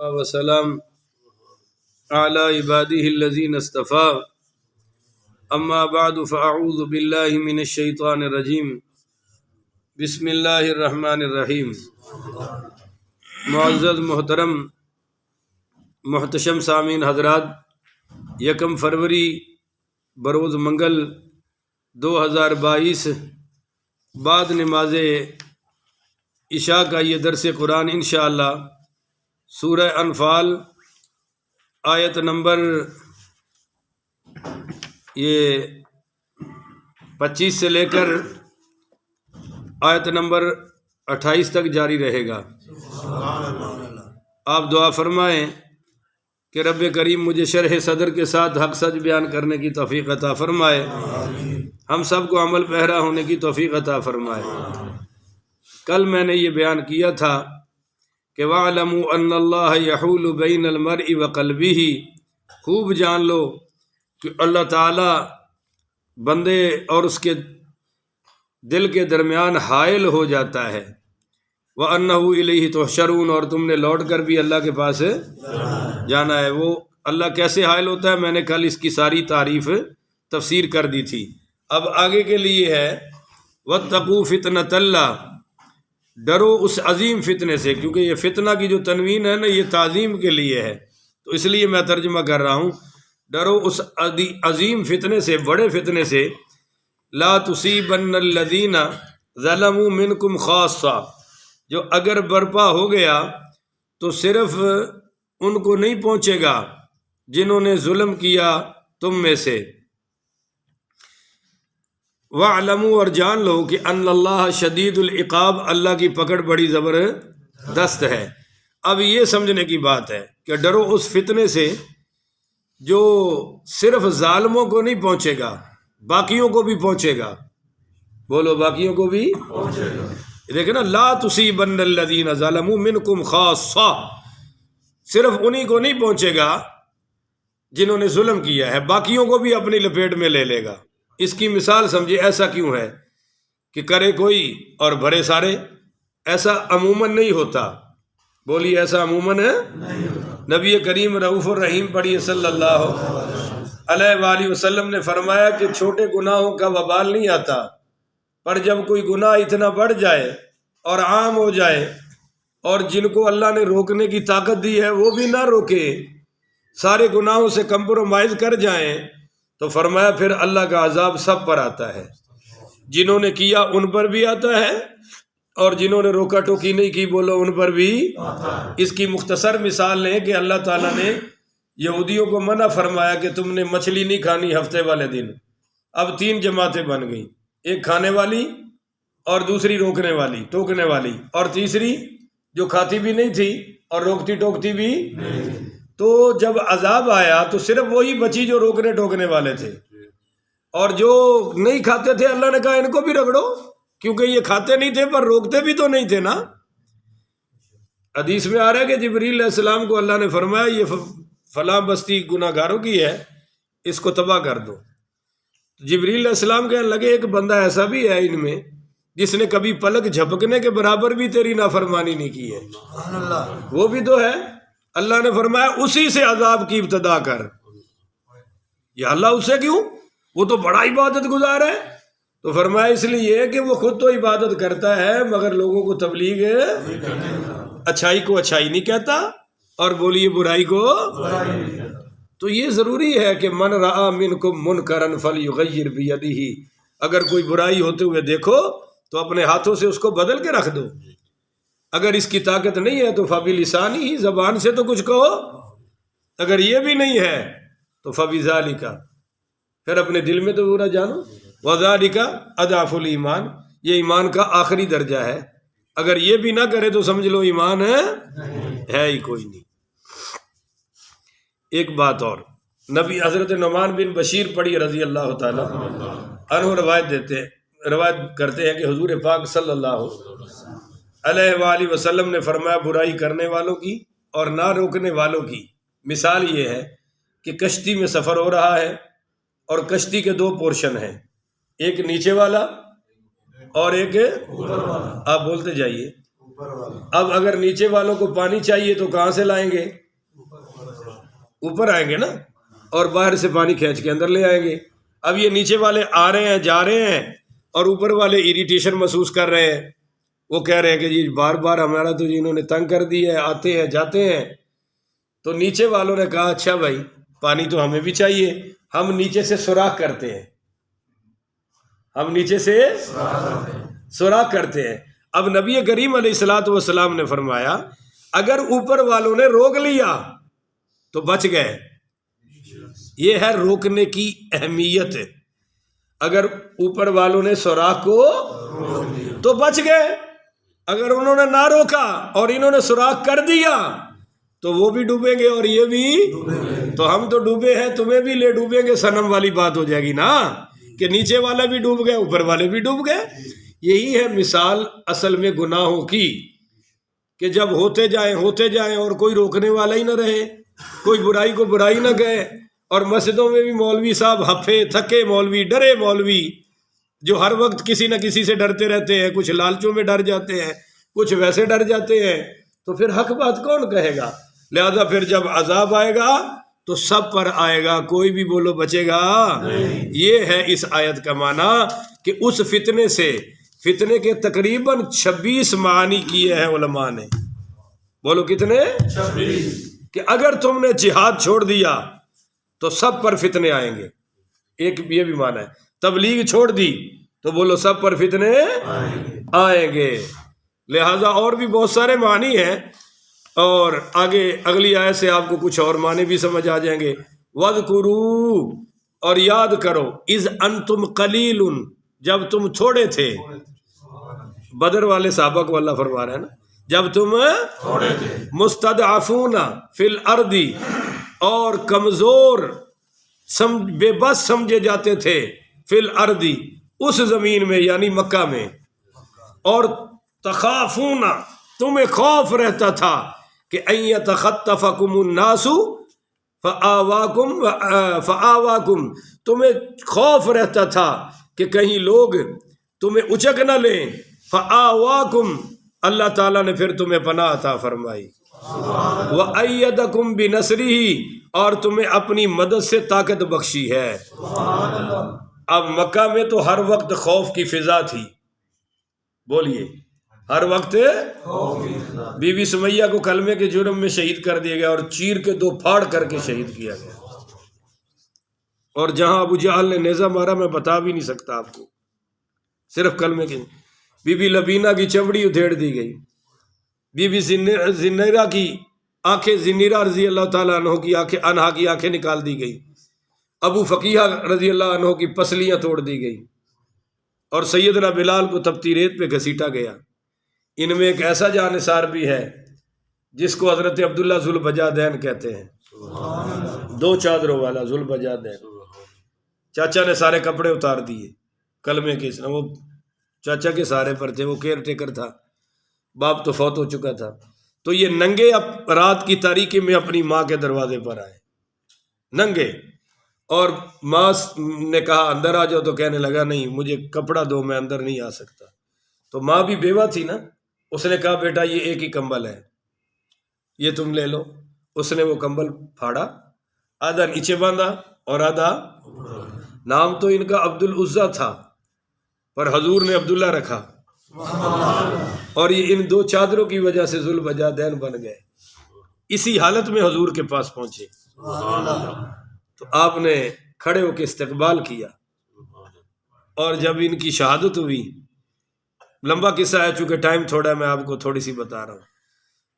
وسلام على عباده الذين اصطفى اما بعد فاعوذ بالله من الشیطان الرجیم بسم اللہ الرحمن الرحیم۔ معزز محترم محتشم سامعین حضرات، 1 فروری بروز منگل 2022 بعد نماز عشاء کا یہ درس قرآن انشاءاللہ سورہ انفال آیت نمبر 25 سے لے کر آیت نمبر 28 تک جاری رہے گا۔ آپ دعا فرمائیں کہ رب کریم مجھے شرح صدر کے ساتھ حق سچ بیان کرنے کی توفیق عطا فرمائے، ہم سب کو عمل پیرا ہونے کی توفیق عطا فرمائے۔ کل میں نے یہ بیان کیا تھا کہ وَاعْلَمُوا أَنَّ اللَّهَ يَحُولُ بَيْنَ الْمَرْءِ وَقَلْبِهِ، خوب جان لو کہ اللہ تعالیٰ بندے اور اس کے دل کے درمیان حائل ہو جاتا ہے۔ وَأَنَّهُ إِلَيْهِ تُحْشَرُونَ، اور تم نے لوٹ کر بھی اللہ کے پاس جانا ہے۔ وہ اللہ کیسے حائل ہوتا ہے، میں نے کل اس کی ساری تعریف تفسیر کر دی تھی۔ اب آگے کے لیے ہے وَاتَّقُوا فِتْنَةَ اللَّهِ، ڈرو اس عظیم فتنے سے، کیونکہ یہ فتنہ کی جو تنوین ہے نا، یہ تعظیم کے لیے ہے، تو اس لیے میں ترجمہ کر رہا ہوں۔ ڈرو اس عظیم فتنے سے، بڑے فتنے سے، لا تصیبن الذین ظلموا منکم خاصہ، جو اگر برپا ہو گیا تو صرف ان کو نہیں پہنچے گا جنہوں نے ظلم کیا تم میں سے۔ وَاعْلَمُوا، اور جان لو کہ ان اللہ شدید العقاب، اللہ کی پکڑ بڑی زبردست ہے۔ اب یہ سمجھنے کی بات ہے کہ ڈرو اس فتنے سے جو صرف ظالموں کو نہیں پہنچے گا، باقیوں کو بھی پہنچے گا۔ بولو، باقیوں کو بھی پہنچے گا۔ دیکھیں نا، لا تصیبن الذین ظلموا منکم خاصہ، صرف انہی کو نہیں پہنچے گا جنہوں نے ظلم کیا ہے، باقیوں کو بھی اپنی لپیٹ میں لے لے گا۔ اس کی مثال سمجھے، ایسا کیوں ہے کہ کرے کوئی اور بھرے سارے؟ ایسا عموماً نہیں ہوتا۔ بولیے، ایسا عموماً ہے نہیں ہوتا۔ نبی کریم رؤوف الرحیم پڑھیے صلی اللہ علیہ وآلہ وسلم نے فرمایا کہ چھوٹے گناہوں کا وبال نہیں آتا، پر جب کوئی گناہ اتنا بڑھ جائے اور عام ہو جائے اور جن کو اللہ نے روکنے کی طاقت دی ہے وہ بھی نہ روکے، سارے گناہوں سے کمپرومائز کر جائیں، تو فرمایا پھر اللہ کا عذاب سب پر آتا ہے۔ جنہوں نے کیا ان پر بھی آتا ہے، اور جنہوں نے روکا ٹوکی نہیں کی، بولو، ان پر بھی آتا ہے۔ اس کی مختصر مثال لیں کہ اللہ تعالیٰ نے یہودیوں کو منع فرمایا کہ تم نے مچھلی نہیں کھانی ہفتے والے دن۔ اب 3 جماعتیں بن گئیں، ایک کھانے والی اور دوسری روکنے والی، ٹوکنے والی، اور تیسری جو کھاتی بھی نہیں تھی اور روکتی ٹوکتی بھی نہیں تھی۔ تو جب عذاب آیا تو صرف وہی بچی جو روکنے ٹوکنے والے تھے، اور جو نہیں کھاتے تھے اللہ نے کہا ان کو بھی رگڑو، کیونکہ یہ کھاتے نہیں تھے پر روکتے بھی تو نہیں تھے نا۔ حدیث میں آ رہا ہے کہ جبریل علیہ السلام کو اللہ نے فرمایا یہ فلاں بستی گناہ گاروں کی ہے، اس کو تباہ کر دو۔ جبریل علیہ السلام کہنے لگے ایک بندہ ایسا بھی ہے ان میں جس نے کبھی پلک جھپکنے کے برابر بھی تیری نافرمانی نہیں کی ہے، وہ بھی تو ہے۔ اللہ نے فرمایا اسی سے عذاب کی ابتدا کر۔ یا اللہ، اس سے کیوں؟ وہ تو بڑا عبادت گزار ہے۔ تو فرمایا اس لیے کہ وہ خود تو عبادت کرتا ہے مگر لوگوں کو تبلیغ اچھائی کو اچھائی نہیں کہتا، اور بولیے برائی کو برائی نہیں کہتا۔ تو یہ ضروری ہے کہ من رأى منکم منکرا فلیغیر بیدہ، اگر کوئی برائی ہوتے ہوئے دیکھو تو اپنے ہاتھوں سے اس کو بدل کے رکھ دو۔ اگر اس کی طاقت نہیں ہے تو فبلسانہ، زبان سے تو کچھ کہو، اگر یہ بھی نہیں ہے تو فبذالک، پھر اپنے دل میں تو برا جانو۔ وذالک اضعف الایمان، یہ ایمان کا آخری درجہ ہے۔ اگر یہ بھی نہ کرے تو سمجھ لو ایمان ہے ہی کوئی نہیں۔ ایک بات اور، نبی حضرت نعمان بن بشیر پڑھی رضی اللہ تعالیٰ عنہ روایت کرتے ہیں کہ حضور پاک صلی اللہ علیہ وآلہ وسلم نے فرمایا برائی کرنے والوں کی اور نہ روکنے والوں کی مثال یہ ہے کہ کشتی میں سفر ہو رہا ہے اور کشتی کے 2 پورشن ہیں، ایک نیچے والا اور ایک اوپر والا۔ آپ بولتے جائیے، اب اگر نیچے والوں کو پانی چاہیے تو کہاں سے لائیں گے؟ اوپر آئیں گے نا، اور باہر سے پانی کھینچ کے اندر لے آئیں گے۔ اب یہ نیچے والے آ رہے ہیں جا رہے ہیں اور اوپر والے اریٹیشن محسوس کر رہے ہیں، وہ کہہ رہے ہیں کہ جی بار بار ہمارا تو جی انہوں نے تنگ کر دی ہے، آتے ہیں جاتے ہیں۔ تو نیچے والوں نے کہا اچھا بھائی پانی تو ہمیں بھی چاہیے، ہم نیچے سے سوراخ کرتے ہیں، ہم نیچے سے سوراخ کرتے ہیں۔ اب نبی کریم علیہ الصلوۃ والسلام نے فرمایا اگر اوپر والوں نے روک لیا تو بچ گئے۔ یہ ہے روکنے کی اہمیت، اگر اوپر والوں نے سوراخ کو تو بچ گئے، اگر انہوں نے نہ روکا اور انہوں نے سوراخ کر دیا تو وہ بھی ڈوبیں گے اور یہ بھی، تو ہم تو ڈوبے ہیں تمہیں بھی لے ڈوبیں گے، صنم والی بات ہو جائے گی نا، کہ نیچے والا بھی ڈوب گئے اوپر والے بھی ڈوب گئے۔ یہی ہے مثال اصل میں گناہوں کی، کہ جب ہوتے جائیں اور کوئی روکنے والا ہی نہ رہے، کوئی برائی کو برائی نہ کہے، اور مسجدوں میں بھی مولوی صاحب ہفے تھکے مولوی، ڈرے مولوی، جو ہر وقت کسی نہ کسی سے ڈرتے رہتے ہیں، کچھ لالچوں میں ڈر جاتے ہیں، کچھ ویسے ڈر جاتے ہیں، تو پھر حق بات کون کہے گا؟ لہذا پھر جب عذاب آئے گا تو سب پر آئے گا، کوئی بھی بولو بچے گا نہیں۔ یہ ہے اس آیت کا معنی کہ اس فتنے سے، فتنے کے تقریباً 26 معنی کیے ہیں علماء نے۔ بولو کتنے؟ 26۔ کہ اگر تم نے جہاد چھوڑ دیا تو سب پر فتنے آئیں گے، ایک یہ بھی معنی ہے۔ تبلیغ چھوڑ دی تو بولو سب پر فتنے آئیں گے۔ لہذا اور بھی بہت سارے معنی ہیں، اور آگے اگلی آیت سے آپ کو کچھ اور معنی بھی سمجھ آ جائیں گے۔ وَاذْكُرُوا، اور یاد کرو، اِذْ أَنْتُمْ قَلِيلٌ، جب تم تھوڑے تھے۔ بدر والے صحابہ کو اللہ فرما رہا ہے نا، جب تم تھوڑے تھے، مستضعفون فی الارض، اور کمزور بے بس سمجھے جاتے تھے، فی الارض، اس زمین میں یعنی مکہ میں، اور تخافون، تمہیں خوف رہتا تھا کہ ان یتخطفکم الناس فآواکم، تمہیں خوف رہتا تھا کہ کہیں لوگ تمہیں اچک نہ لیں، فآواکم، اللہ تعالیٰ نے پھر تمہیں پناہ عطا فرمائی، وَأَيَّدَكُمْ بِنَصْرِهِ، اور تمہیں اپنی مدد سے طاقت بخشی ہے۔ اب مکہ میں تو ہر وقت خوف کی فضا تھی، بولیے ہر وقت بی بی سمیہ کو کلمے کے جرم میں شہید کر دیا گیا، اور چیر کے 2 پھاڑ کر کے شہید کیا گیا، اور جہاں ابو جہل نے نیزہ مارا میں بتا بھی نہیں سکتا آپ کو، صرف کلمے کے۔ بی بی لبینہ کی چمڑی ادھیڑ دی گئی، بی بی زنیرہ کی آنکھیں، زنیرہ رضی اللہ تعالیٰ عنہ کی آنکھیں نکال دی گئی، ابو فقیہ رضی اللہ عنہ کی پسلیاں توڑ دی گئی، اور سیدنا بلال کو تپتی ریت پہ گھسیٹا گیا۔ ان میں ایک ایسا جانثار بھی ہے جس کو حضرت عبداللہ ذوالبجادین کہتے ہیں، 2 چادروں والا ذوالبجادین۔ چاچا نے سارے کپڑے اتار دیے کلمے کے، وہ چاچا کے سارے پر تھے، وہ کیئر ٹیکر تھا، باپ تو فوت ہو چکا تھا، تو یہ ننگے رات کی تاریکی میں اپنی ماں کے دروازے پر آئے، ننگے، اور ماں نے کہا اندر آ جاؤ، تو کہنے لگا نہیں مجھے کپڑا دو، میں اندر نہیں آ سکتا۔ تو ماں بھی بیوہ تھی نا، اس نے کہا بیٹا یہ ایک ہی کمبل ہے، یہ تم لے لو۔ اس نے وہ کمبل پھاڑا، آدھا نیچے باندھا اور آدھا، نام تو ان کا عبد العزیٰ تھا پر حضور نے عبداللہ رکھا، اور یہ ان 2 چادروں کی وجہ سے ذوالبجادین بن گئے۔ اسی حالت میں حضور کے پاس پہنچے تو آپ نے کھڑے ہو کے استقبال کیا، اور جب ان کی شہادت ہوئی، لمبا قصہ ہے چونکہ ٹائم تھوڑا ہے، میں آپ کو تھوڑی سی بتا رہا ہوں،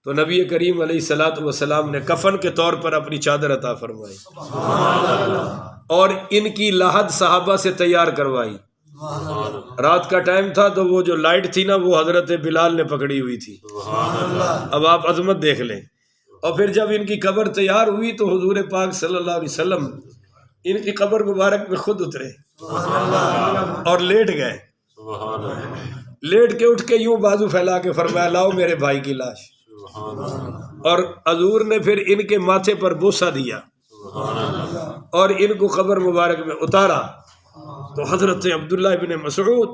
تو نبی کریم علیہ الصلوۃ والسلام نے کفن کے طور پر اپنی چادر عطا فرمائی، اور ان کی لاحد صحابہ سے تیار کروائی۔ رات کا ٹائم تھا تو وہ جو لائٹ تھی نا وہ حضرت بلال نے پکڑی ہوئی تھی، اب آپ عظمت دیکھ لیں۔ اور پھر جب ان کی قبر تیار ہوئی تو حضور پاک صلی اللہ علیہ وسلم ان کی قبر مبارک میں خود اترے اور لیٹ گئے، لیٹ کے اٹھ کے یوں بازو پھیلا کے فرمایا لاؤ میرے بھائی کی لاش، اور حضور نے پھر ان کے ماتھے پر بوسہ دیا اور ان کو قبر مبارک میں اتارا۔ تو حضرت عبداللہ ابن مسعود،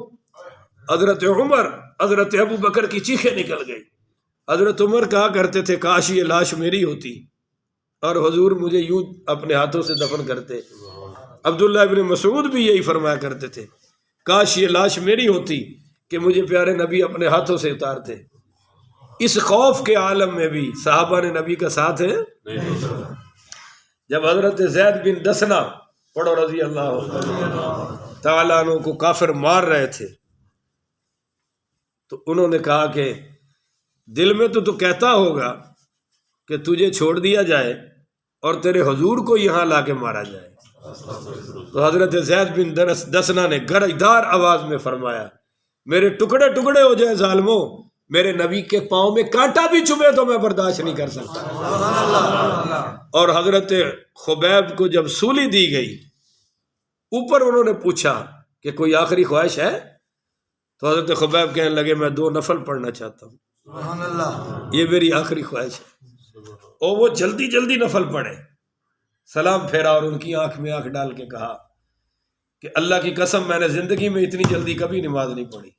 حضرت عمر، حضرت ابو بکر کی چیخیں نکل گئی، حضرت عمر کہا کرتے تھے کاش یہ لاش میری ہوتی اور حضور مجھے یوں اپنے ہاتھوں سے دفن کرتے. عبداللہ ابن مسعود بھی یہی فرمایا کرتے تھے کاش یہ لاش میری ہوتی کہ مجھے پیارے نبی اپنے ہاتھوں سے اتارتے. اس خوف کے عالم میں بھی صحابہ نے نبی کا ساتھ ہے. جب حضرت زید بن دسنا پڑھو رضی اللہ تعالیٰ عنہ کو کافر مار رہے تھے تو انہوں نے کہا کہ دل میں تو کہتا ہوگا کہ تجھے چھوڑ دیا جائے اور تیرے حضور کو یہاں لا کے مارا جائے. تو حضرت زید بن دسنا نے گرجدار آواز میں فرمایا میرے ٹکڑے ٹکڑے ہو جائے ظالموں، میرے نبی کے پاؤں میں کانٹا بھی چبھے تو میں برداشت نہیں کر سکتا. اور حضرت خبیب کو جب سولی دی گئی اوپر انہوں نے پوچھا کہ کوئی آخری خواہش ہے؟ تو حضرت خبیب کہنے لگے میں 2 نفل پڑھنا چاہتا ہوں، یہ میری آخری خواہش ہے. اور وہ جلدی جلدی نفل پڑھے، سلام پھیرا اور ان کی آنکھ میں آنکھ ڈال کے کہا کہ اللہ کی قسم میں نے زندگی میں اتنی جلدی کبھی نماز نہیں پڑھی،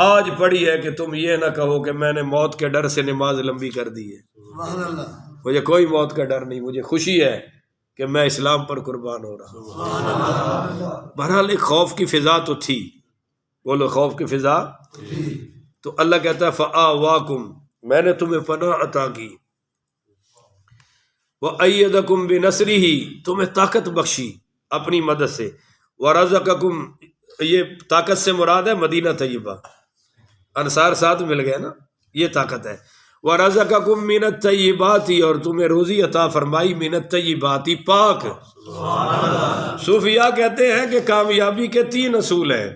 آج پڑھی ہے کہ تم یہ نہ کہو کہ میں نے موت کے ڈر سے نماز لمبی کر دی ہے. مجھے کوئی موت کا ڈر نہیں، مجھے خوشی ہے کہ میں اسلام پر قربان ہو رہا ہوں. بہرحال ایک خوف کی فضا تو تھی، بولو خوف کی فضا. تو اللہ کہتا ہے فآواکم، میں نے تمہیں پناہ عطا کی، وَأَيَّدَكُمْ بِنَصْرِهِ، تمہیں طاقت بخشی اپنی مدد سے، وَرَزَقَكُمْ، یہ طاقت سے مراد ہے مدینہ طیبہ، انصار ساتھ مل گئے نا، یہ طاقت ہے. وَرَزَقَكُمْ مِنَ الطَّيِّبَاتِ، اور تمہیں روزی عطا فرمائی مِنَ الطَّيِّبَاتِ، پاک. صوفیاء کہتے ہیں کہ کامیابی کے 3 اصول ہیں،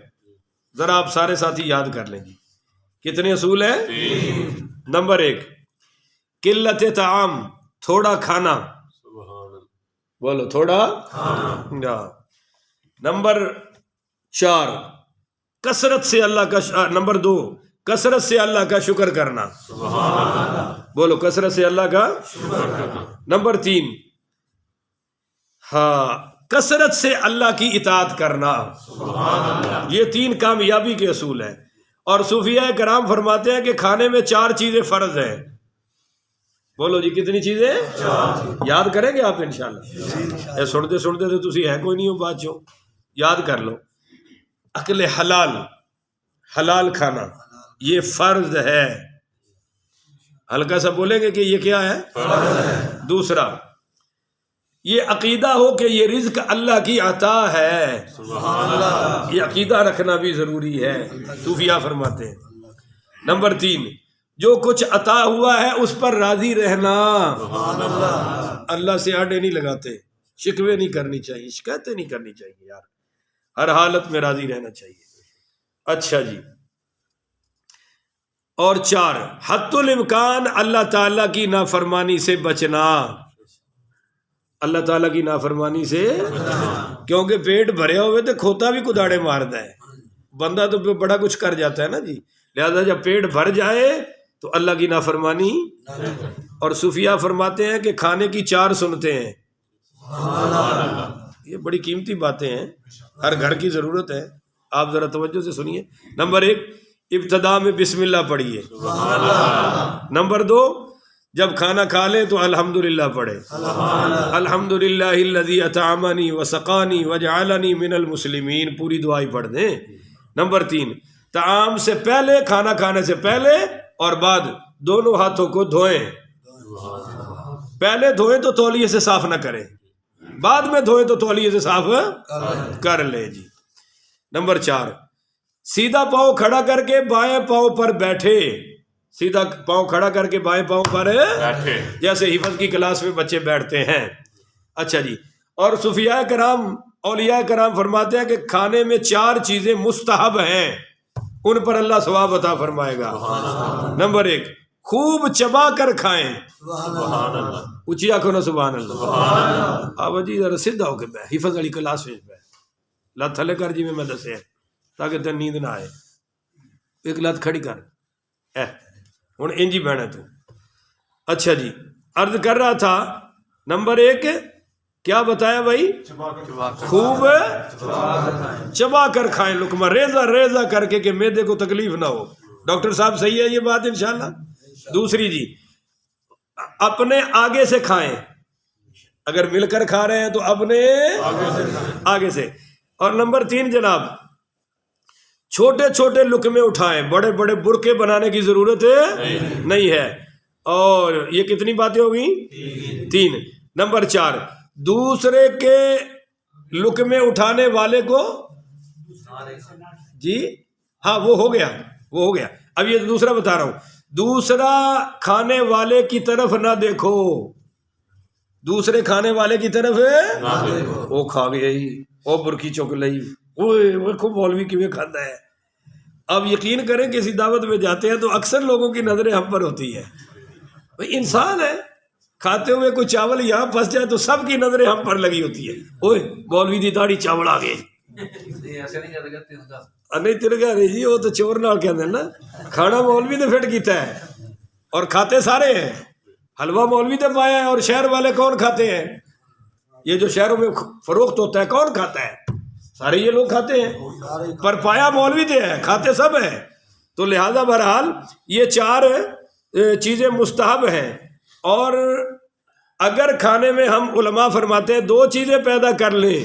ذرا آپ سارے ساتھی یاد کر لیں جی. کتنے اصول ہیں؟ نمبر 1 قلت طعام، تھوڑا کھانا، بولو تھوڑا کھانا. نمبر 4 کثرت سے اللہ کا نمبر 2 کثرت سے اللہ کا شکر کرنا، بولو کثرت سے اللہ کا شکر کرنا. نمبر 3 کثرت سے اللہ کی اطاعت کرنا. یہ 3 کامیابی کے اصول ہیں. اور صوفیاء کرام فرماتے ہیں کہ کھانے میں 4 چیزیں فرض ہیں. بولو جی کتنی چیزیں؟ 4. یاد کریں گے آپ انشاءاللہ؟ سنتے سنتے تو تسی ہے کوئی نہیں ہو بات جو یاد کر لو. اکل حلال، حلال کھانا یہ فرض ہے. ہلکا سا بولیں گے کہ یہ کیا ہے؟ فرض ہے. دوسرا یہ عقیدہ ہو کہ یہ رزق اللہ کی عطا ہے، سبحان اللہ، یہ عقیدہ رکھنا بھی ضروری ہے، صوفیاء فرماتے ہیں. نمبر 3 جو کچھ عطا ہوا ہے اس پر راضی رہنا، سبحان اللہ، اللہ سے آڈے نہیں لگاتے، شکوے نہیں کرنی چاہیے، شکایتیں نہیں کرنی چاہیے یار، ہر حالت میں راضی رہنا چاہیے. اچھا جی. اور 4 حتی الامکان اللہ تعالیٰ کی نافرمانی سے بچنا، اللہ تعالیٰ کی نافرمانی سے، کیونکہ پیٹ بھرے ہوئے تو کھوتا بھی کداڑے مارتا ہے، بندہ تو بڑا کچھ کر جاتا ہے نا جی. لہذا جب پیٹ بھر جائے تو اللہ کی نافرمانی. اور صوفیاء فرماتے ہیں کہ کھانے کی 4 سنتیں ہیں. یہ بڑی قیمتی باتیں ہیں، ہر گھر کی ضرورت ہے، آپ ذرا توجہ سے سنیے. نمبر 1 ابتدا میں بسم اللہ پڑھیے. نمبر 2 جب کھانا کھا لے تو الحمدللہ پڑھے، الحمدللہ الذی اطعمنی وسقانی وجعلنی من المسلمین، پوری دعائی پڑھ دیں. نمبر 3 طعام سے پہلے، کھانا کھانے سے پہلے اور بعد دونوں ہاتھوں کو دھوئیں. پہلے دھوئیں تو تولیے سے صاف نہ کریں، بعد میں دھوئیں تو تولیے سے صاف کر لیں جی. نمبر 4 سیدھا پاؤں کھڑا کر کے بائیں پاؤں پر بیٹھے، سیدھا پاؤں کھڑا کر کے بائیں پاؤں پر بیٹھے، جیسے حفظ کی کلاس میں بچے بیٹھتے ہیں. اچھا جی. اور صوفیاء کرام، اولیاء کرام فرماتے ہیں کہ کھانے میں 4 چیزیں مستحب ہیں، ان پر اللہ ثواب عطا فرمائے گا. نمبر 1 خوب چبا کر کھائیں، اونچی آنکھوں نا سبحان اللہ. آبا جی ذرا سیدھا ہو کے بیٹھ، حفظ والی کلاس میں بیٹھ، لت تھلے کر جی میں دسے تاکہ تین نیند نہ آئے. ایک لت کھڑی کر، ہوں انجی بہنا تو. اچھا جی. عرض کر رہا تھا نمبر 1 کیا بتایا بھائی؟ خوب چبا کر کھائیں، لقمہ ریزہ ریزہ کر کے کہ معدے کو تکلیف نہ ہو. ڈاکٹر صاحب صحیح ہے یہ بات انشاءاللہ؟ دوسری جی اپنے آگے سے کھائیں، اگر مل کر کھا رہے ہیں تو اپنے آگے سے. اور نمبر 3 جناب چھوٹے چھوٹے لقمے اٹھائیں، بڑے بڑے برقعے بنانے کی ضرورت نہیں ہے. اور یہ کتنی باتیں ہوگی؟ 3. نمبر 4 دوسرے کے لقمے اٹھانے والے کو جی ہاں وہ ہو گیا. اب یہ دوسرا بتا رہا ہوں، دوسرا کھانے والے کی طرف نہ دیکھو، دوسرے کھانے والے کی طرف وہ کھا گیا ہی، وہ برکی چک لئی، وہ خوب مولوی کی کھاتا ہے. اب یقین کریں کسی دعوت میں جاتے ہیں تو اکثر لوگوں کی نظریں ہم پر ہوتی ہے. بھئی انسان ہے، کھاتے ہوئے کوئی چاول یہاں پھنس جائے تو سب کی نظریں ہم پر لگی ہوتی ہے. اوئے مولوی دی داڑھی چاول آ گئے، نہیں ترگا نہیں جی، وہ تو چور نال کہندے نا، کھانا مولوی نے فٹ کیتا ہے اور کھاتے سارے ہیں. حلوہ مولوی نے پایا ہے اور شہر والے کون کھاتے ہیں؟ یہ جو شہروں میں فروخت ہوتا ہے کون کھاتا ہے؟ سارے یہ لوگ کھاتے ہیں، پر پایا مولوی دے ہے، کھاتے سب ہیں. تو لہذا بہرحال یہ 4 چیزیں مستحب ہیں. اور اگر کھانے میں ہم علماء فرماتے ہیں 2 چیزیں پیدا کر لیں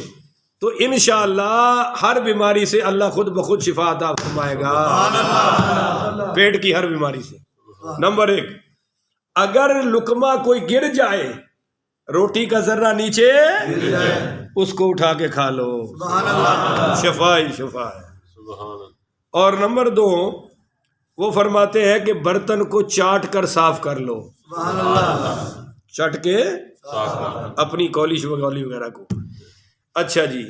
تو انشاءاللہ ہر بیماری سے اللہ خود بخود شفا عطا فرمائے گا، پیٹ کی ہر بیماری سے. نمبر 1 اگر لقمہ کوئی گر جائے، روٹی کا ذرہ نیچے اس کو اٹھا کے کھا لو، شفا ہی شفا ہے. اور نمبر 2 وہ فرماتے ہیں کہ برتن کو چاٹ کر صاف کر لو، چٹ کے اپنی کالش وغولی وغیرہ کو. اچھا جی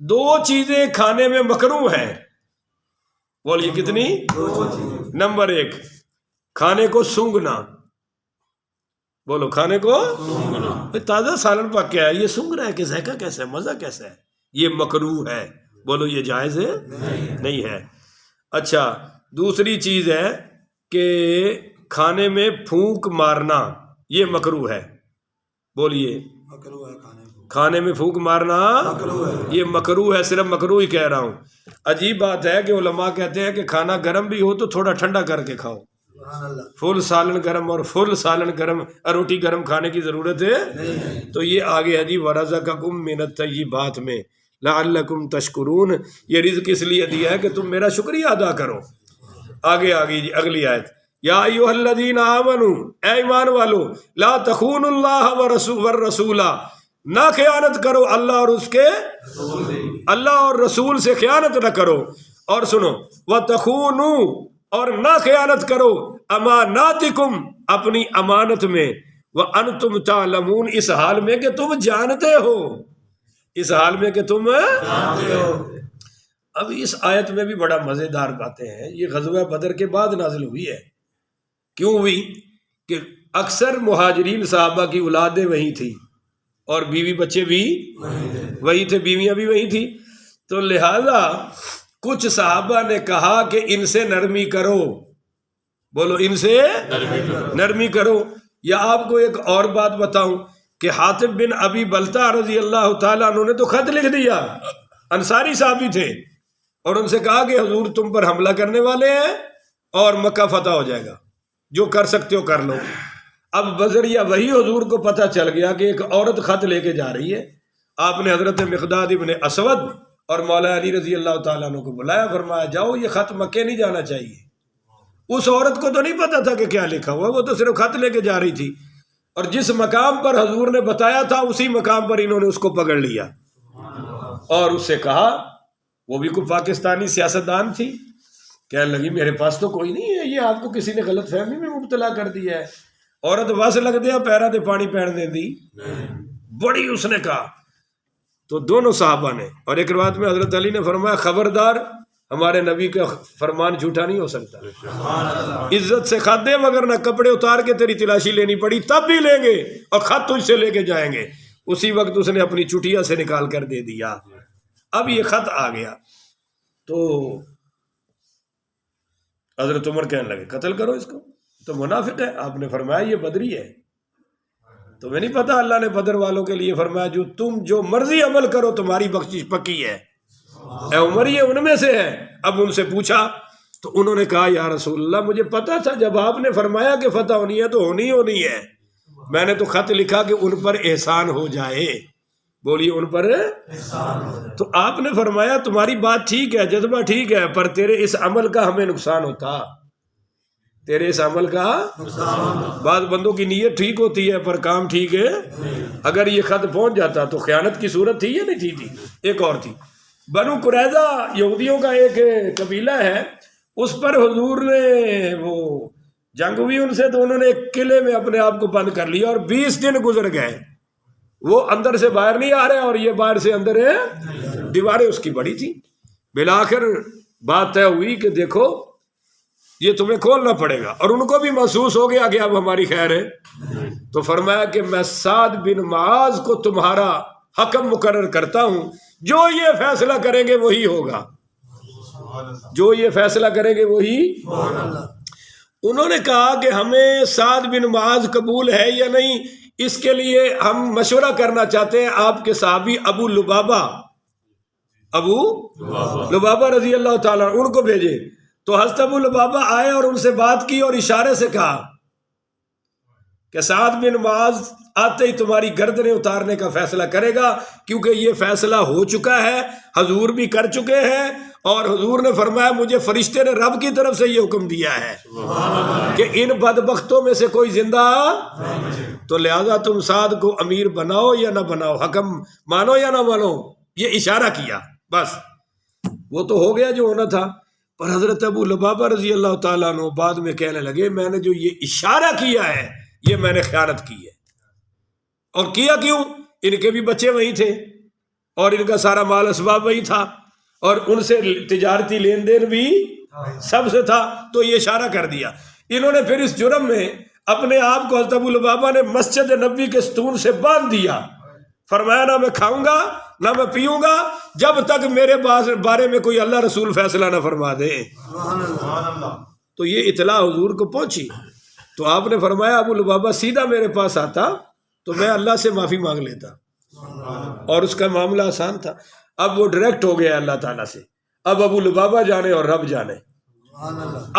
2 چیزیں کھانے میں مکروہ ہیں، بولیے کتنی؟ نمبر 1 کھانے کو سونگھنا، بولو کھانے کو تازہ سالن پک کے ہے، یہ سونگ رہا ہے کہ ذائقہ کیسا ہے، مزہ کیسا ہے، یہ مکروہ ہے. بولو یہ جائز ہے؟ نہیں ہے. اچھا دوسری چیز ہے کہ کھانے میں پھونک مارنا، یہ مکروہ ہے. بولیے کھانے میں پھونک مارنا یہ مکروہ ہے، صرف مکروہ ہی کہہ رہا ہوں. عجیب بات ہے کہ علماء کہتے ہیں کہ کھانا گرم بھی ہو تو تھوڑا ٹھنڈا کر کے کھاؤ. فل سالن گرم اور فل سالن گرم، روٹی گرم کھانے کی ضرورت ہے. تو یہ آگے ہے جی وَرَزَقَكُم مِّنَ الطَّيِّبَاتِ میں لَعَلَّكُمْ تَشْكُرُونَ، یہ رزق اس لیے دیا ہے کہ تم میرا شکریہ ادا کرو. آگے جی اگلی آیت، یا ایھا الذین آمنوا، اے ایمان والو، لا تخونوا اللہ والرسول، نہ خیانت کرو اللہ اور اس کے اللہ اور رسول سے خیانت نہ کرو. اور سنو وَتَخُونُوا، اور نہ خیانت کرو اماناتکم، اپنی امانت میں، وَأَنْتُمْ تَعْلَمُونَ، اس حال میں کہ تم جانتے ہو، اس حال میں کہ تم جانتے ہو. اب اس آیت میں بھی بڑا مزیدار باتیں ہیں. یہ غزوہ بدر کے بعد نازل ہوئی ہے. کیوں ہوئی؟ کہ اکثر مہاجرین صحابہ کی اولادیں وہی تھی اور بیوی بچے بھی وہی تھے، بیویاں بھی وہی تھی. تو لہذا کچھ صحابہ نے کہا کہ ان سے نرمی کرو، بولو ان سے نرمی کرو. یا آپ کو ایک اور بات بتاؤں کہ حاتب بن ابی بلتہ رضی اللہ تعالیٰ عنہ نے تو خط لکھ دیا، انصاری صحابی تھے، اور ان سے کہا کہ حضور تم پر حملہ کرنے والے ہیں اور مکہ فتح ہو جائے گا، جو کر سکتے ہو کر لو. اب بذریعہ وہی حضور کو پتہ چل گیا کہ ایک عورت خط لے کے جا رہی ہے. آپ نے حضرت مقداد ابن اسود اور مولا علی رضی اللہ تعالیٰ عنہ کو بلایا، فرمایا جاؤ یہ خط مکے نہیں جانا چاہیے. اس عورت کو تو نہیں پتا تھا کہ کیا لکھا ہوا، وہ تو صرف خط لے کے جا رہی تھی، اور جس مقام پر حضور نے بتایا تھا اسی مقام پر انہوں نے اس کو پکڑ لیا اور اس سے کہا، وہ بھی کوئی پاکستانی سیاستدان تھی، کہنے لگی میرے پاس تو کوئی نہیں ہے، یہ آپ کو کسی نے غلط فہمی میں مبتلا کر دیا ہے. عورت وس لگ دیا پیرا دے پانی پہن دے دی، بڑی اس نے کہا. تو دونوں صحابہ نے، اور ایک روایت میں حضرت علی نے فرمایا خبردار، ہمارے نبی کا فرمان جھوٹا نہیں ہو سکتا، عزت سے خط دے وگرنہ کپڑے اتار کے تیری تلاشی لینی پڑی تب بھی لیں گے اور خط تجھ سے لے کے جائیں گے. اسی وقت اس نے اپنی چٹیا سے نکال کر دے دیا. اب یہ خط آ گیا تو حضرت عمر کہنے لگے قتل کرو اس کو، تو منافق ہے. آپ نے فرمایا یہ بدری ہے. تمہیں نہیں پتا اللہ نے بدر والوں کے لیے فرمایا جو تم جو مرضی عمل کرو تمہاری بخشش پکی ہے. اے عمر یہ ان میں سے ہے. اب ان سے پوچھا تو انہوں نے کہا یا رسول اللہ مجھے پتا تھا جب آپ نے فرمایا کہ فتح ہونی ہے تو ہونی ہے، میں نے تو خط لکھا کہ ان پر احسان ہو جائے، بولیے ان پر احسان ہو جائے۔ تو آپ نے فرمایا تمہاری بات ٹھیک ہے، جذبہ ٹھیک ہے، پر تیرے اس عمل کا ہمیں نقصان ہوتا، تیرے اس عمل کا بعض بندوں کی نیت ٹھیک ہوتی ہے پر کام ٹھیک ہے، اگر یہ خط پہنچ جاتا تو خیانت کی صورت تھی یا نہیں تھی؟ ایک اور تھی، بنو قریظہ یہودیوں کا ایک قبیلہ ہے، اس پر حضور نے وہ جنگ ہوئی ان سے، تو انہوں نے ایک قلعے میں اپنے آپ کو بند کر لیا اور 20 دن گزر گئے، وہ اندر سے باہر نہیں آ رہے اور یہ باہر سے اندر ہے، دیواریں اس کی بڑی تھی۔ بالآخر بات طے ہوئی کہ دیکھو یہ تمہیں کھولنا پڑے گا، اور ان کو بھی محسوس ہو گیا کہ اب ہماری خیر ہے، تو فرمایا کہ میں سعد بن معاذ کو تمہارا حکم مقرر کرتا ہوں، جو یہ فیصلہ کریں گے وہی ہوگا، جو یہ فیصلہ کریں گے وہی۔ انہوں نے کہا کہ ہمیں سعد بن معاذ قبول ہے یا نہیں، اس کے لیے ہم مشورہ کرنا چاہتے ہیں آپ کے صحابی ابو لبابہ رضی اللہ تعالیٰ ان کو بھیجے۔ تو حضرت ابو لبابہ آئے اور ان سے بات کی اور اشارے سے کہا کہ سعد بن معاذ آتے ہی تمہاری گردنیں اتارنے کا فیصلہ کرے گا، کیونکہ یہ فیصلہ ہو چکا ہے، حضور بھی کر چکے ہیں، اور حضور نے فرمایا مجھے فرشتے نے رب کی طرف سے یہ حکم دیا ہے کہ ان بدبختوں میں سے کوئی زندہ، تو لہذا تم سعد کو امیر بناؤ یا نہ بناؤ، حکم مانو یا نہ مانو۔ یہ اشارہ کیا، بس وہ تو ہو گیا جو ہونا تھا۔ پر حضرت ابو لبابہ رضی اللہ تعالیٰ عنہ بعد میں کہنے لگے میں نے جو یہ اشارہ کیا ہے یہ میں نے خیانت کی ہے، اور کیا کیوں؟ ان کے بھی بچے وہی تھے اور ان کا سارا مال اسباب وہی تھا، اور ان سے تجارتی لین دین بھی سب سے تھا، تو یہ اشارہ کر دیا۔ انہوں نے پھر اس جرم میں اپنے آپ کو حضرت ابو لبابہ نے مسجد نبوی کے ستون سے باندھ دیا، فرمایا نہ میں کھاؤں گا نہ میں پیوں گا جب تک میرے بارے میں کوئی اللہ رسول فیصلہ نہ فرما دے۔ تو یہ اطلاع حضور کو پہنچی، تو آپ نے فرمایا ابو لبابہ سیدھا میرے پاس آتا تو میں اللہ سے معافی مانگ لیتا، اور اس کا معاملہ آسان تھا۔ اب وہ ڈائریکٹ ہو گیا اللہ تعالیٰ سے، اب ابو لبابہ جانے اور رب جانے۔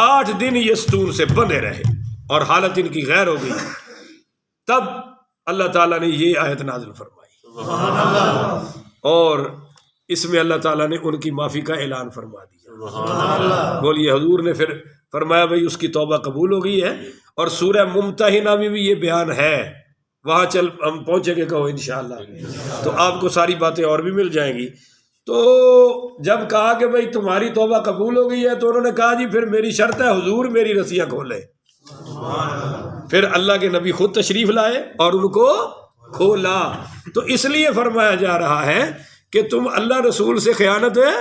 8 دن یہ ستون سے بندے رہے اور حالت ان کی غیر ہو گئی، تب اللہ تعالیٰ نے یہ آیت نازل فرمائی، اور اس میں اللہ تعالیٰ نے ان کی معافی کا اعلان فرما دیا۔ بولیے حضور نے پھر فرمایا بھائی اس کی توبہ قبول ہو گئی ہے، اور سورہ ممتحنہ میں بھی یہ بیان ہے، وہاں چل ہم پہنچیں گے کہو انشاءاللہ، تو آپ کو ساری باتیں اور بھی مل جائیں گی۔ تو جب کہا کہ بھائی تمہاری توبہ قبول ہو گئی ہے، تو انہوں نے کہا جی پھر میری شرط ہے حضور میری رسیاں کھولے۔ پھر اللہ کے نبی خود تشریف لائے اور ان کو کھولا۔ تو اس لیے فرمایا جا رہا ہے کہ تم اللہ رسول سے خیانت ہے۔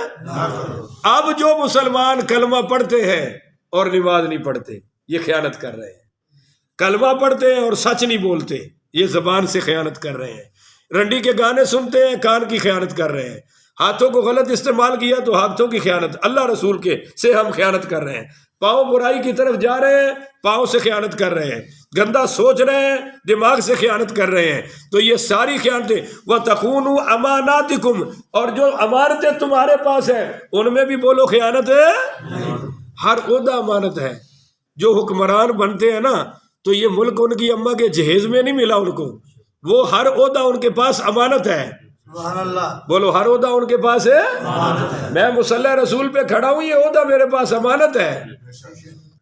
اب جو مسلمان کلمہ پڑھتے ہیں اور نماز نہیں پڑھتے یہ خیانت کر رہے ہیں، کلمہ پڑھتے ہیں اور سچ نہیں بولتے یہ زبان سے خیانت کر رہے ہیں، رنڈی کے گانے سنتے ہیں کان کی خیانت کر رہے ہیں، ہاتھوں کو غلط استعمال کیا تو ہاتھوں کی خیانت، اللہ رسول کے سے ہم خیانت کر رہے ہیں، پاؤں برائی کی طرف جا رہے ہیں پاؤں سے خیانت کر رہے ہیں، گندا سوچ رہے ہیں دماغ سے خیانت کر رہے ہیں، تو یہ ساری خیانتیں وَتَخُونُوا أَمَانَاتِكُمْ، اور جو امانتیں تمہارے پاس ہیں ان میں بھی بولو خیانت ہے۔ ہر عہدہ امانت ہے، جو حکمران بنتے ہیں نا تو یہ ملک ان کی اماں کے جہیز میں نہیں ملا ان کو، وہ ہر عہدہ ان کے پاس امانت ہے۔ بولو ہر عہدہ ان کے پاس ہے، میں مصلی رسول پہ کھڑا ہوں یہ عہدہ میرے پاس امانت ہے،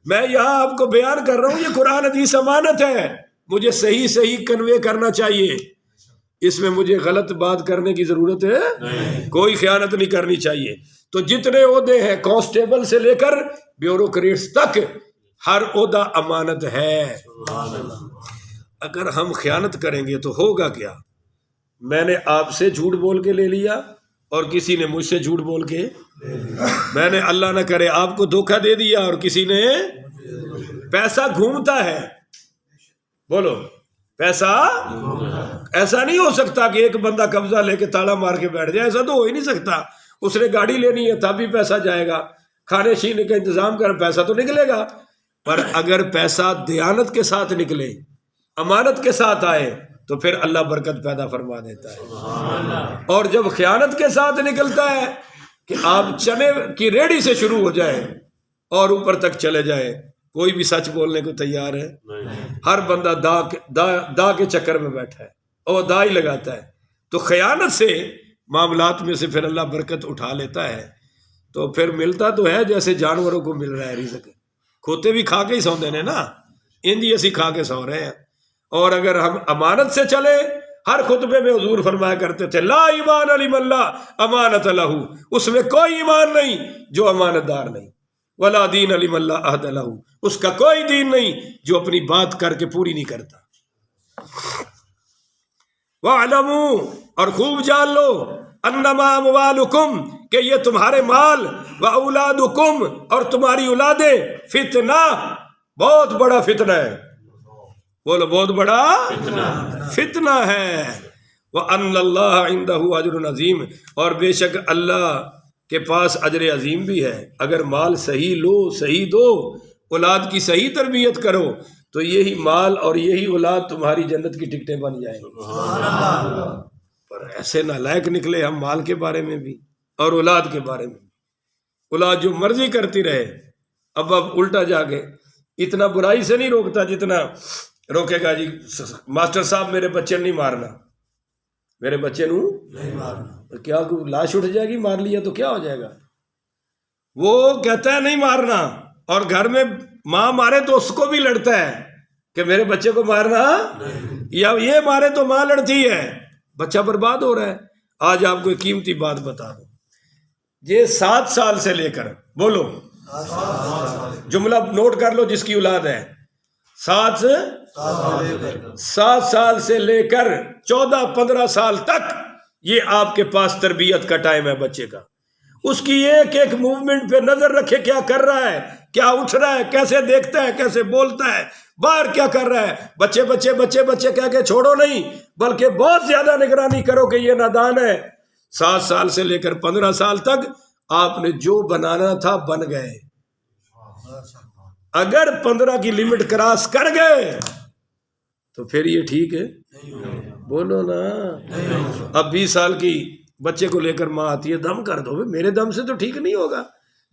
میں یہاں آپ کو بیان کر رہا ہوں یہ قرآن حدیث امانت ہے، مجھے صحیح صحیح کنوے کرنا چاہیے، اس میں مجھے غلط بات کرنے کی ضرورت ہے، کوئی خیانت نہیں کرنی چاہیے۔ تو جتنے عہدے ہیں کانسٹیبل سے لے کر بیوروکریٹس تک ہر عہدہ امانت ہے۔ اگر ہم خیانت کریں گے تو ہوگا کیا؟ میں نے آپ سے جھوٹ بول کے لے لیا اور کسی نے مجھ سے جھوٹ بول کے، میں نے اللہ نہ کرے آپ کو دھوکہ دے دیا اور کسی نے، پیسہ گھومتا ہے، بولو پیسہ ایسا نہیں ہو سکتا کہ ایک بندہ قبضہ لے کے تالا مار کے بیٹھ جائے، ایسا تو ہو ہی نہیں سکتا، اس نے گاڑی لینی ہے تب بھی پیسہ جائے گا، کھانے شینے کا انتظام کر پیسہ تو نکلے گا، پر اگر پیسہ دیانت کے ساتھ نکلے امانت کے ساتھ آئے تو پھر اللہ برکت پیدا فرما دیتا ہے۔ اور جب خیانت کے ساتھ نکلتا ہے کہ آپ چنے کی ریڑھی سے شروع ہو جائے اور اوپر تک چلے جائے، کوئی بھی سچ بولنے کو تیار ہے؟ ہر بندہ دا کے چکر میں بیٹھا ہے اور دا ہی لگاتا ہے. تو خیانت سے معاملات میں سے پھر اللہ برکت اٹھا لیتا ہے. تو پھر ملتا تو ہے جیسے جانوروں کو مل رہا ہے رزق. کھوتے بھی کھا کے ہی سوندے نے نا، انجی اسی کھا کے سو رہے ہیں. اور اگر ہم امانت سے چلے، ہر خطبے میں حضور فرمایا کرتے تھے لا ایمان لمن لا امانت لہ، اس میں کوئی ایمان نہیں جو امانت دار نہیں. ولا دین لمن لا عہد لہ، اس کا کوئی دین نہیں جو اپنی بات کر کے پوری نہیں کرتا. وَاعْلَمُوا، اور خوب جان لو، انما اموالکم، کہ یہ تمہارے مال، واولادکم، اور تمہاری اولادیں، فتنہ، بہت بڑا فتنہ ہے. بولو بہت بڑا فتنہ ہے. وَأَنَّ اللَّهَ عِندَهُ أَجْرٌ عَظِيمٌ، اور بے شک اللہ کے پاس اجر عظیم بھی ہے. اگر مال صحیح لو، صحیح دو، اولاد کی صحیح تربیت کرو، تو یہی مال اور یہی اولاد تمہاری جنت کی ٹکٹیں بن جائیں گی. پر ایسے نالائق نکلے ہم مال کے بارے میں بھی اور اولاد کے بارے میں. اولاد جو مرضی کرتی رہے. اب الٹا جا کے اتنا برائی سے نہیں روکتا جتنا روکے گا جی ماسٹر صاحب میرے بچے نہیں مارنا، میرے بچے نو نہیں مارنا. کیا لاش اٹھ جائے گی؟ مار لیا تو کیا ہو جائے گا؟ وہ کہتا ہے نہیں مارنا، اور گھر میں ماں مارے تو اس کو بھی لڑتا ہے کہ میرے بچے کو مارنا، یا یہ مارے تو ماں لڑتی ہے. بچہ برباد ہو رہا ہے. آج آپ کو ایک قیمتی بات بتا دوں، یہ 7 سال سے لے کر، بولو جملہ نوٹ کر لو جس کی اولاد ہے، 7 سال سے لے کر 14-15 سال تک یہ آپ کے پاس تربیت کا ٹائم ہے بچے کا. اس کی ایک ایک موومنٹ پہ نظر رکھے، کیا کر رہا ہے، کیا اٹھ رہا ہے، کیسے دیکھتا ہے، کیسے بولتا ہے، باہر کیا کر رہا ہے. بچے بچے بچے بچے کہہ کے چھوڑو نہیں، بلکہ بہت زیادہ نگرانی کرو کہ یہ نادان ہے. 7 سال سے لے کر 15 سال تک آپ نے جو بنانا تھا بن گئے. اگر 15 کی لمٹ کراس کر گئے تو پھر یہ ٹھیک ہے؟ بولو نا. اب 20 سال کی بچے کو لے کر ماں آتی ہے، دم کر دو. میرے دم سے تو ٹھیک نہیں ہوگا،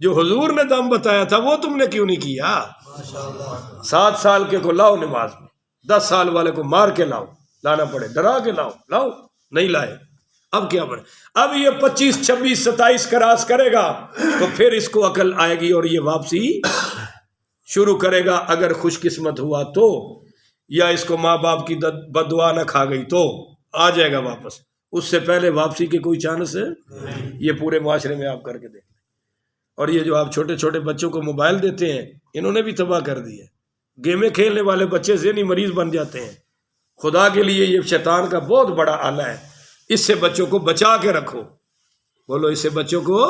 جو حضور نے دم بتایا تھا وہ تم نے کیوں نہیں کیا؟ 7 سال کے کو لاؤ نماز میں، 10 سال والے کو مار کے لانا پڑے، ڈرا کے لاؤ، نہیں لائے. اب کیا بنے؟ اب یہ 25 26 27 کراس کرے گا تو پھر اس کو عقل آئے گی اور یہ واپسی شروع کرے گا. اگر خوش قسمت ہوا تو، یا اس کو ماں باپ کی بد دعا نہ کھا گئی تو آ جائے گا واپس. اس سے پہلے واپسی کے کوئی چانس ہے؟ یہ پورے معاشرے میں آپ کر کے دیکھ. اور یہ جو آپ چھوٹے چھوٹے بچوں کو موبائل دیتے ہیں، انہوں نے بھی تباہ کر دی ہے. گیمیں کھیلنے والے بچے ذہنی مریض بن جاتے ہیں. خدا کے لیے یہ شیطان کا بہت بڑا آلہ ہے. اس سے بچوں کو بچا کے رکھو. بولو اس سے بچوں کو.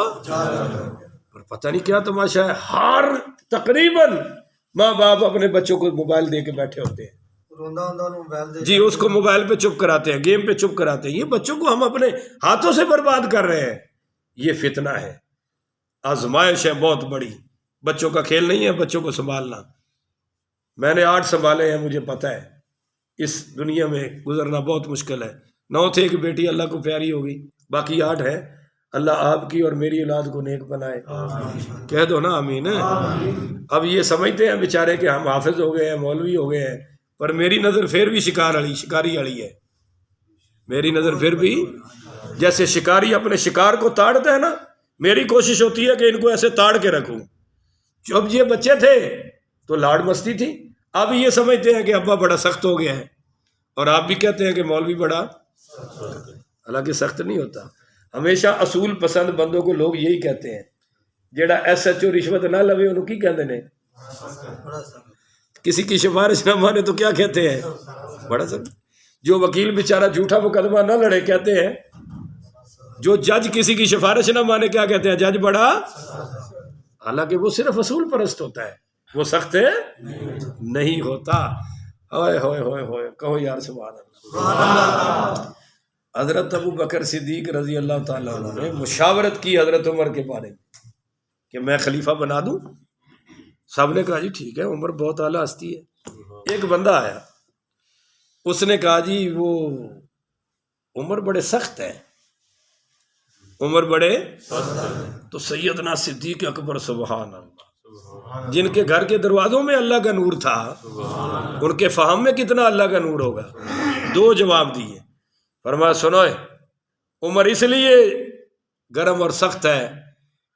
اور پتہ نہیں کیا تماشا ہے، ہر تقریباً ماں باپ اپنے بچوں کو موبائل دے کے بیٹھے ہوتے ہیں. جی اس کو موبائل پہ چپ کراتے ہیں، گیم پہ چپ کراتے ہیں. یہ بچوں کو ہم اپنے ہاتھوں سے برباد کر رہے ہیں. یہ فتنہ ہے، آزمائش ہے بہت بڑی. بچوں کا کھیل نہیں ہے بچوں کو سنبھالنا. میں نے 8 سنبھالے ہیں، مجھے پتہ ہے اس دنیا میں گزرنا بہت مشکل ہے. 9 تھے، ایک بیٹی اللہ کو پیاری ہو گئی، باقی 8 ہے. اللہ آپ کی اور میری اولاد کو نیک بنائے. کہہ دو نا آمین. اب یہ سمجھتے ہیں بیچارے کہ ہم حافظ ہو گئے ہیں، مولوی ہو گئے ہیں، پر میری نظر پھر بھی شکاری والی ہے. میری نظر پھر بھی جیسے شکاری اپنے شکار کو تاڑتا ہے نا، میری کوشش ہوتی ہے کہ ان کو ایسے تاڑ کے رکھوں. جب یہ بچے تھے تو لاڑ مستی تھی. اب یہ سمجھتے ہیں کہ ابا بڑا سخت ہو گیا ہے، اور آپ بھی کہتے ہیں کہ مولوی بڑا، حالانکہ سخت نہیں ہوتا. ہمیشہ اصول پسند بندوں کو لوگ یہی کہتے ہیں. جیڑا ایس ایچ او رشوت نہ لوے انہوں کی کہتے ہیں؟ کسی کی سفارش نہ مانے تو کیا کہتے ہیں؟ بڑا سخت. جو وکیل بیچارہ جھوٹا مقدمہ نہ لڑے کہتے ہیں. جو جج کسی کی سفارش نہ مانے کیا کہتے ہیں؟ جج بڑا. حالانکہ وہ صرف اصول پرست ہوتا ہے، وہ سخت نہیں ہوتا. ہوئے ہوئے ہوئے ہوئے کہو یار سبحان اللہ. حضرت ابو بکر صدیق رضی اللہ تعالیٰ عنہ نے مشاورت کی حضرت عمر کے بارے میں کہ میں خلیفہ بنا دوں. سب نے کہا جی ٹھیک ہے، عمر بہت اعلیٰ ہستی ہے. ایک بندہ آیا، اس نے کہا جی وہ عمر بڑے سخت ہیں، عمر بڑے. تو سیدنا صدیق اکبر سبحان اللہ جن کے گھر کے دروازوں میں اللہ کا نور تھا ان کے فہم میں کتنا اللہ کا نور ہوگا؟ دو جواب دیے. فرمایا سنو، عمر اس لیے گرم اور سخت ہے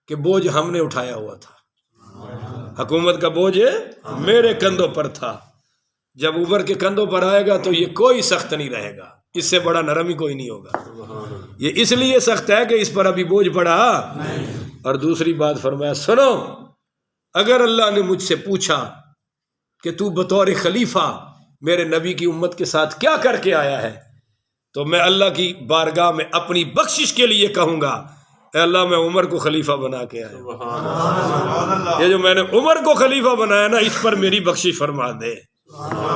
کہ بوجھ ہم نے اٹھایا ہوا تھا، حکومت کا بوجھ میرے کندھوں پر تھا. جب عمر کے کندھوں پر آئے گا تو یہ کوئی سخت نہیں رہے گا، اس سے بڑا نرم ہی کوئی نہیں ہوگا. یہ اس لیے سخت ہے کہ اس پر ابھی بوجھ پڑا. اور دوسری بات فرمایا سنو، اگر اللہ نے مجھ سے پوچھا کہ تو بطور خلیفہ میرے نبی کی امت کے ساتھ کیا کر کے آیا ہے، تو میں اللہ کی بارگاہ میں اپنی بخشش کے لیے کہوں گا اے اللہ میں عمر کو خلیفہ بنا کے آیا. یہ جو میں نے عمر کو خلیفہ بنایا نا، اس پر میری بخشش فرما دے.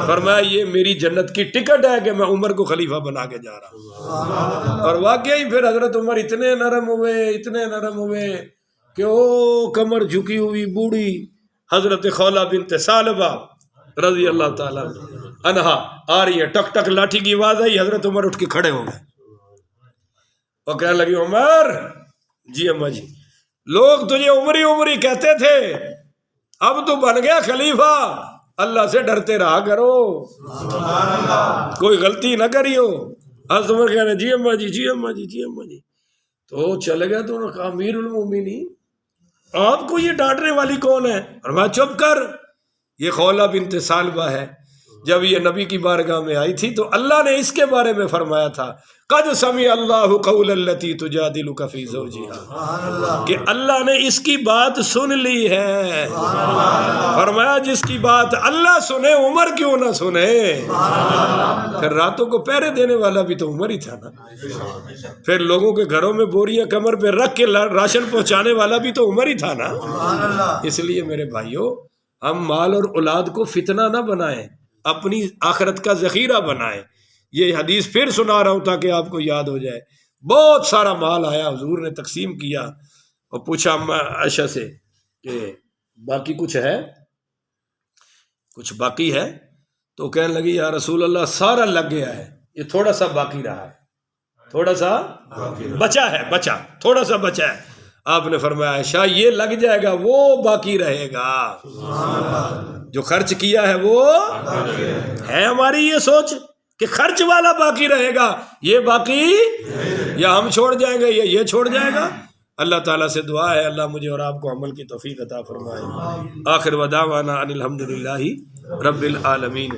فرمایا یہ میری جنت کی ٹکٹ ہے کہ میں عمر کو خلیفہ بنا کے جا رہا ہوں. اور واقعی پھر حضرت عمر اتنے نرم ہوئے کہ وہ کمر جھکی ہوئی بوڑھی حضرت خولہ بنت ثعلبہ رضی اللہ تعالیٰ عنہا آ رہی ہے، ٹک ٹک لاٹھی کی آواز آئی، حضرت عمر اٹھ کے کھڑے ہو گئے اور کہنے لگی عمر، جی اماں جی، لوگ تجھے عمری کہتے تھے، اب تو بن گیا خلیفہ، اللہ سے ڈرتے رہا کرو، کوئی غلطی نہ کریو. حضرت عمر کہہ رہے جی اماں جی، جی اماں جی، جی اماں جی. تو چلے گئے تو انہوں نے کہا امیر المومنین آپ کو یہ ڈانٹنے والی کون ہے؟ فرمایا چپ کر، یہ خولہ بنت ثعلبہ ہے. جب یہ نبی کی بارگاہ میں آئی تھی تو اللہ نے اس کے بارے میں فرمایا تھا قد سمع اللہ قول التی تجادلک فی زوجہا، کہ اللہ نے اس کی بات سن لی ہے. فرمایا جس کی بات اللہ سنے عمر کیوں نہ سنے؟ پھر راتوں کو پہرے دینے والا بھی تو عمر ہی تھا نا، پھر لوگوں کے گھروں میں بوریاں کمر پہ رکھ کے راشن پہنچانے والا بھی تو عمر ہی تھا نا. اس لیے میرے بھائیوں، ہم مال اور اولاد کو فتنہ نہ بنائیں، اپنی آخرت کا ذخیرہ بنائیں. یہ حدیث پھر سنا رہا ہوں تاکہ آپ کو یاد ہو جائے. بہت سارا مال آیا، حضور نے تقسیم کیا اور پوچھا عائشہ سے کہ باقی کچھ ہے، کچھ باقی ہے؟ تو کہنے لگی یا رسول اللہ سارا لگ گیا ہے، یہ تھوڑا سا باقی رہا ہے، تھوڑا سا بچا تھوڑا سا بچا ہے. آپ نے فرمایا عائشہ یہ لگ جائے گا، وہ باقی رہے گا، جو خرچ کیا ہے وہ ہے. ہماری یہ سوچ کہ خرچ والا باقی رہے گا، یہ باقی یا ہم چھوڑ جائیں گے یا یہ چھوڑ جائے گا. اللہ تعالیٰ سے دعا ہے اللہ مجھے اور آپ کو عمل کی توفیق عطا فرمائے. آخر ودعوانا ان الحمدللہ رب العالمین.